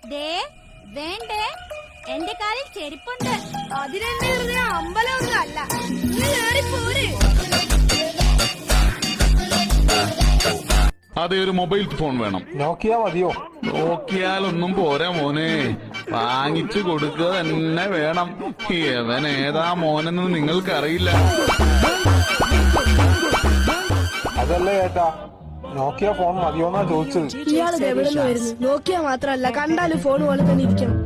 വേണ്ടേ, എന്റെ കാലിൽ ചെരുപ്പുണ്ട്. അതിനെന്റെ ഹൃദയം അമ്പലമൊന്നും അല്ല. അതെ, ഒരു മൊബൈൽ ഫോൺ വേണം. നോക്കിയാ മതിയോ? നോക്കിയാലൊന്നും പോരാ മോനെ, വാങ്ങിച്ചു കൊടുക്കുക തന്നെ വേണം. അവൻ ഏതാ മോനെന്ന് നിങ്ങൾക്കറിയില്ല. അതല്ല ചേട്ടാ, നോക്കിയ ഫോൺ മതിയോന്നാ ചോദിച്ചത്. ഇയാളത് എവിടെ നിന്ന് വരുന്നു? നോക്കിയ മാത്രല്ല, കണ്ടാലും ഫോൺ പോലെ തന്നെ ഇരിക്കണം.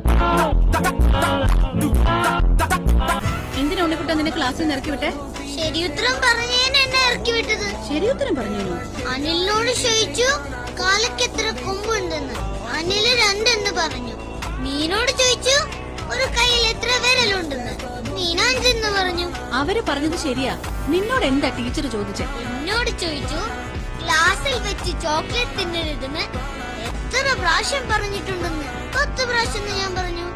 എന്തിനാ ഉണ്ണിക്കുട്ട നിന്നെ ക്ലാസ്സിൽ നിന്ന് ഇറക്കി വിട്ടെ? ശരിയുത്തരം പറഞ്ഞേനെ എന്നെ ഇറക്കി വിട്ടത്. ശരിയുത്തരം പറഞ്ഞു? അനിലിനോട് ചോദിച്ചു കാലക്ക് എത്ര കൊമ്പുണ്ടെന്ന്. അനില് 2 എന്ന് പറഞ്ഞു. മീനോട് ചോദിച്ചു ഒരു കയ്യിൽ എത്ര വിരലുണ്ടെന്ന്. മീന 5 എന്ന് പറഞ്ഞു. അവര് പറഞ്ഞത് ശരിയാ. നിന്നോട് എന്താ ടീച്ചർ ചോദിച്ചേ? എന്നോട് ചോദിച്ചു ക്ലാസ്സിൽ വെച്ച് ചോക്ലേറ്റ് തിന്നരുതെന്ന് എത്ര പ്രാവശ്യം പറഞ്ഞിട്ടുണ്ടെന്ന്. 10 പ്രാവശ്യം ഞാൻ പറഞ്ഞു.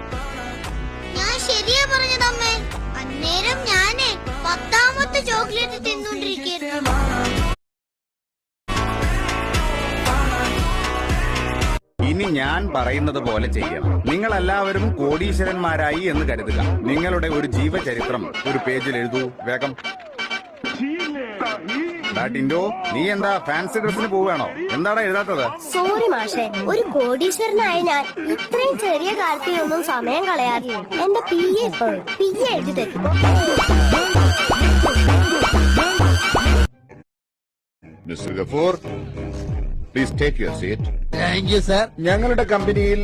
ഞാൻ ശരിയാ പറഞ്ഞതമ്മേ. അന്നേരം ഞാനേ 10ാമത്തെ ചോക്ലേറ്റ് തിന്നോണ്ടിരിക്കുന്നു. ഇനി ഞാൻ പറയുന്നത് പോലെ ചെയ്യണം. നിങ്ങൾ എല്ലാവരും കോടീശ്വരന്മാരായി എന്ന് കരുതുക. നിങ്ങളുടെ ഒരു ജീവചരിത്രം ഒരു പേജിൽ എഴുതൂ വേഗം. ടിൻഡോ, നീ എന്താ ഫാൻസി ഡ്രസ്സിന് പോവാണോ? എന്താണ് എഴുതാത്തത്? സോറി മാഷെ, ഒരു കോടീശ്വരനായ ഞാൻ ഇത്രയും ചെറിയ കാര്യത്തിലൊന്നും സമയം കളയാറില്ല. എന്റെ പി എ എഴുതി തരും. Mister Gafoor, please take your seat. Thank you sir. ഞങ്ങളുടെ കമ്പനിയിൽ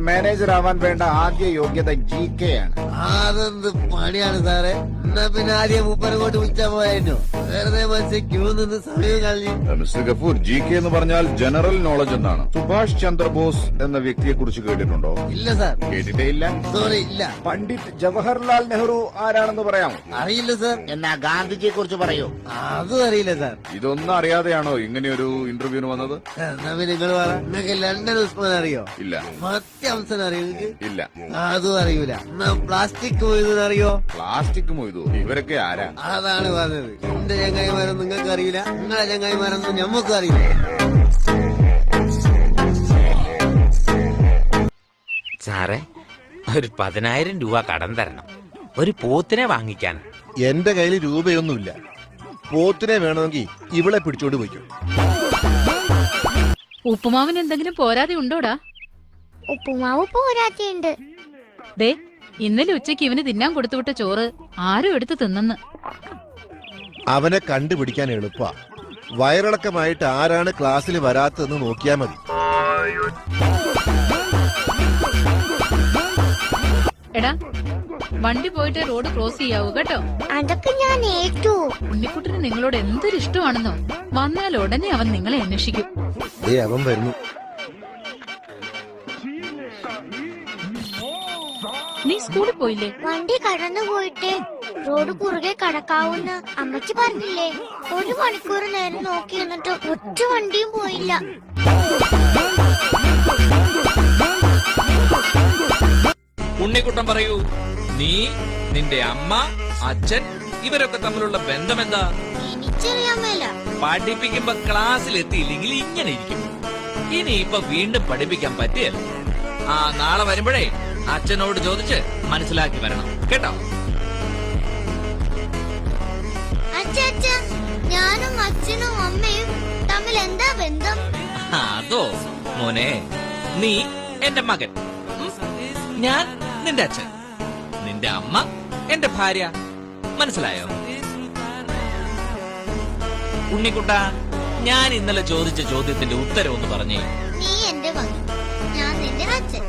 മാനേജർ ആവാൻ വേണ്ട ആദ്യ യോഗ്യത GK ആണ്. അതെന്ത് പണിയാണ് സാറേ? എന്നാ പിന്നെ ആദ്യം മൂപ്പരങ്ങോട്ട് വിളിച്ചാ പോയായിരുന്നു. വെറുതെ മനസ്സിൽ ക്യൂ നിന്ന് സമയം കളഞ്ഞു. മിസ്റ്റർ ഗഫൂർ, GK എന്ന് പറഞ്ഞാൽ ജനറൽ നോളജ് എന്നാണ്. സുഭാഷ് ചന്ദ്രബോസ് എന്ന വ്യക്തിയെ കുറിച്ച് കേട്ടിട്ടുണ്ടോ? ഇല്ല സാർ. കേട്ടിട്ടേ ഇല്ല? സോറി, ഇല്ല. പണ്ഡിറ്റ് ജവഹർലാൽ നെഹ്റു ആരാണെന്ന് പറയാം? അറിയില്ല സാർ. എന്നാ ഗാന്ധിജിയെ കുറിച്ച് പറയൂ. അതും അറിയില്ല സാർ. ഇതൊന്നും അറിയാതെയാണോ ഇങ്ങനെയൊരു ഇന്റർവ്യൂവിന് വന്നത്? എന്നാ പിന്നെ നിങ്ങൾ പറ. നിങ്ങൾക്ക് ലണ്ടൻ ഉസ്മാൻ അറിയോ? ഇല്ല. മത്യാംസൻ അറിയോ? ഇല്ല. അതും അറിയൂല. എന്നാ പ്ലാസ്റ്റിക് മൊയ്തു അറിയോ? പ്ലാസ്റ്റിക് മൊയ്തു? ഇവരൊക്കെ ആരാ? അതാണ് പറഞ്ഞത്. എന്റെ ചങ്ങായിമാരൊന്നും നിങ്ങൾക്ക് അറിയില്ല, നിങ്ങളെ ചങ്ങായിമാരൊന്നും ഞമ്മക്കും അറിയില്ല. സാറേ, ഒരു 10,000 രൂപ കടം തരണം. ഒരു പോത്തിനെ വാങ്ങിക്കാൻ. എന്റെ കയ്യിൽ രൂപയൊന്നുമില്ല. പോത്തിനെ വേണമെങ്കിൽ ഇവളെ പിടിച്ചോണ്ട് പോയിക്കോ. ഉപ്പുമാവിന് എന്തെങ്കിലും പോരാതെ ഉണ്ടോടാ? ഉപ്പുമാവ് പോരാത്തയുണ്ട്. ദേ, ഇന്നലെ ഉച്ചയ്ക്ക് ഇവന് തിന്നാൻ കൊടുത്തുവിട്ട ചോറ് ആരും എടുത്ത് തിന്നെന്ന്. അവനെ കണ്ടുപിടിക്കാൻ എളുപ്പാ. വയറിളക്കമായിട്ട് ആരാണ് ക്ലാസ്സിൽ വരാത്തതെന്ന് നോക്കിയാ മതി. എടാ, വണ്ടി പോയിട്ട് റോഡ് ക്രോസ് ചെയ്യാവൂ കേട്ടോ. അതൊക്കെ ഞാൻ ഏറ്റു. ഉണ്ണിക്കുട്ടിന് നിങ്ങളോട് എന്തൊരു ഇഷ്ടമാണെന്നോ. വന്നാൽ ഉടനെ അവൻ നിങ്ങളെ അന്വേഷിക്കും. അവൻ വരുന്നു. നീ സ്കൂളിൽ പോയില്ലേ? വണ്ടി കടന്നു പോയിട്ട് റോഡ് കുറുകെ കടക്കാവൂന്ന് അമ്മച്ചി പറഞ്ഞില്ലേ? 1 മണിക്കൂർ നേരം നോക്കി എന്നിട്ട് ഒറ്റ വണ്ടിയും പോയില്ല. ഉണ്ണിക്കുട്ടൻ പറയൂ, നീ, നിന്റെ അമ്മ, അച്ഛൻ ഇവരൊക്കെ തമ്മിലുള്ള ബന്ധമെന്താ? എനിക്കറിയാൻ മേല. പഠിപ്പിക്കുമ്പോ ക്ലാസ്സിൽ എത്തിയില്ലെങ്കിൽ ഇങ്ങനെ ഇരിക്കും. ഇനിയിപ്പൊ വീണ്ടും പഠിപ്പിക്കാൻ പറ്റിയല്ല. നാളെ വരുമ്പോഴേ അച്ഛനോട് ചോദിച്ച് മനസ്സിലാക്കി വരണം കേട്ടോ. ഞാനും അച്ഛനും അമ്മയും തമ്മിൽ എന്താ ബന്ധം? അതോ മോനെ, നീ എന്റെ മകൻ, ഞാൻ നിന്റെ അച്ഛൻ, നിന്റെ അമ്മ എന്റെ ഭാര്യ. മനസ്സിലായോ? ഉണ്ണിക്കുട്ട, ഞാൻ ഇന്നലെ ചോദിച്ച ചോദ്യത്തിന്റെ ഉത്തരം ഒന്ന് പറഞ്ഞേ. നീ എന്റെ മകൻ, ഞാൻ നിന്റെ അച്ഛൻ,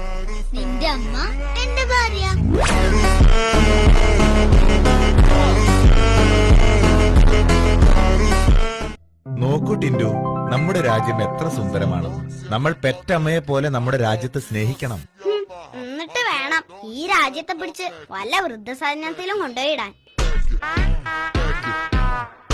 നിന്റെ അമ്മ എന്റെ ഭാര്യ. നോക്കൂ ടിൻഡു, നമ്മുടെ രാജ്യം എത്ര സുന്ദരമാണ്. നമ്മൾ പെറ്റമ്മയെ പോലെ നമ്മുടെ രാജ്യത്തെ സ്നേഹിക്കണം. എന്നിട്ട് വേണം ഈ രാജ്യത്തെ പിടിച്ച് വല്ല വൃദ്ധസദനത്തിലും കൊണ്ടുപോയിടാൻ.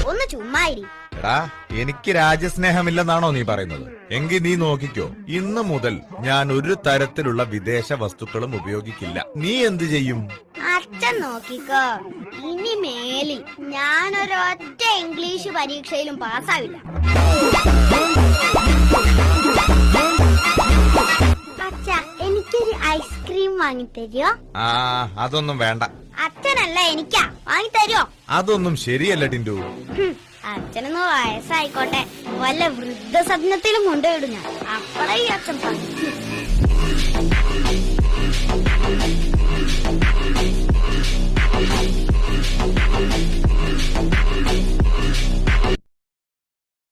ഒന്ന് ചുമ്മായിരി. എടാ, എനിക്ക് രാജ്യസ്നേഹമില്ലെന്നാണോ നീ പറയുന്നത്? എങ്കിൽ നീ നോക്കിക്കോ, ഇന്നു മുതൽ ഞാൻ ഒരു തരത്തിലുള്ള വിദേശ വസ്തുക്കളും ഉപയോഗിക്കില്ല. നീ എന്ത് ചെയ്യും? അച്ഛൻ നോക്കിക്കോ. ഇനി മേലിൽ ഞാനൊരൊറ്റ ഇംഗ്ലീഷ് പരീക്ഷയിലും പാസ്സാവില്ല. അച്ഛ, എനിക്കൊരു ഐസ്ക്രീം വാങ്ങിത്തരുമോ? ആ അതൊന്നും വേണ്ട. അച്ഛനല്ല എനിക്കാ, വാങ്ങിത്തരുമോ? അതൊന്നും ശരിയല്ല ടിൻഡു. അച്ഛനൊന്ന് വയസ്സായിക്കോട്ടെ, വല്ല വൃദ്ധസദനത്തിലും കൊണ്ടുപോയിടും ഞാൻ. അപ്പളേ ഈ അച്ഛൻ പഠിക്കും.